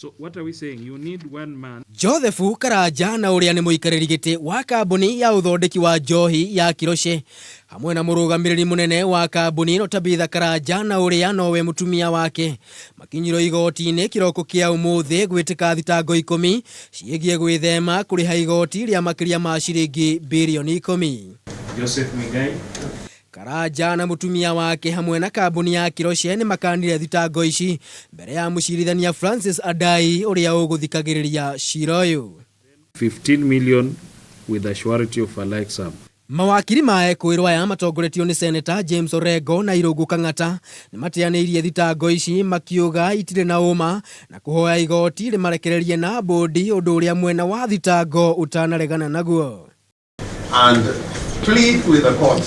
So what are we saying? You need one man. Joseph Karanja na uria ni muikariri giti wa kambuni ya uthondeki wa njohi ya Keroche hamwe na murugamiriri munene wa kambuni no Tabitha Karanja na uria nowe mutumia wake makinyiro igoti-ini kiroko kia umuthi gwitika thitango 10 ciigii gwithema kuriha igoti ria makiria ma ciringi mirioni 10. Joseph Migai Karanja na mutumia wake hamwe na kambuni ya Keroche ni makanire thitango ici mbere ya mucirithania Francis Andayi uria uguthikagiriria ciira uyu. 15 million with a surety of a like sum. Mawakiri mae kwirwa ya matongoretio ni Senator James Orengo na Irungu Kang'ata ni mateanirie thitango ici makiuga itire na uma na kuhoya igoti ri marekereirie na bodi undu uria mwena wa thitango utanaregana naguo. And plead with the court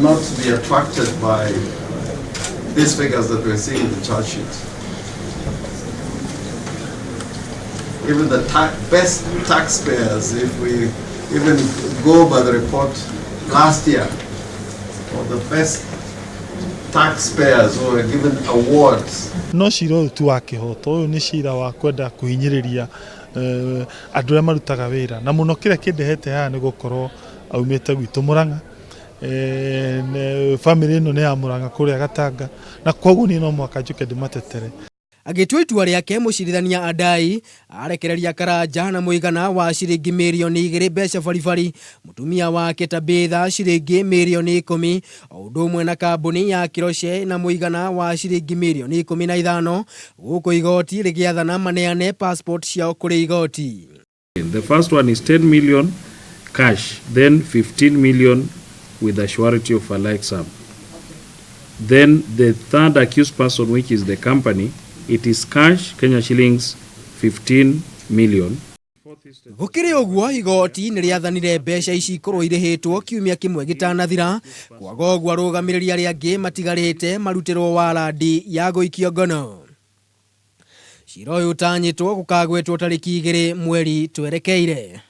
not to be attracted by these figures that we're seeing in the charge sheet. Even the best taxpayers, if we even go by the report last year, or the best taxpayers who were given awards. No ciira tu wa kihoto uyu ni ciira wa kwenda kuhinyiriria andu aria marutaga wira na muno kire kindehete haha ni gukorwo aumite gwitu Murang'a family ino ni ya Murang'a kuria Gatanga na koguo ni no mwaka njuke ndimatetere. Agitua itua riake mucirithania Andayi arekereria Karanja na muigana wa ciringi mirioni 2 mbeca baribari mutumia wake Tabitha ciringi mirioni 10 undu umwe na kambuni ya Keroche na muigana wa ciringi mirioni 15 guku igoti rigiathana maneane passport ciao kuri igoti. The first one is 10 million cash, then 15 million with a surety of a like sum. Then the third accused person, which is the company, it is cash Kenya shillings 15 million. Gukiri uguo igoti ni riathanire mbeca ici ikorwo irihitwo kiumia kimwe gitanathira kwaga uguo arugamiriri aria angi matigarite marutirwo warandi ya guikio ngono. Ciira uyu utanyitwo gukagwetwo tariki 2 mweri twerekeire.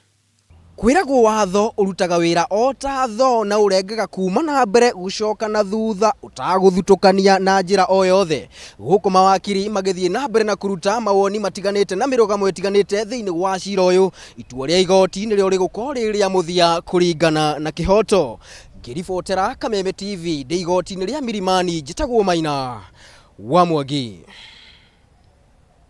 Kwiragwo watho urutaga wira o ta tho na urengaga kuma na mbere gucoka na thutha utaguthutukania na njira o yothe. Guku mawakiri magithie na mbere na kuruta mawoni matiganite na mirugamo itiganite thiini wa ciira uyu. Itua ria igoti ni ryo rigukorwo ria muthia kuringana na kihoto. Ngiribotera Kameme TV ndi igoti-ini ria Milimani njitagwo Maina wa Mwangi.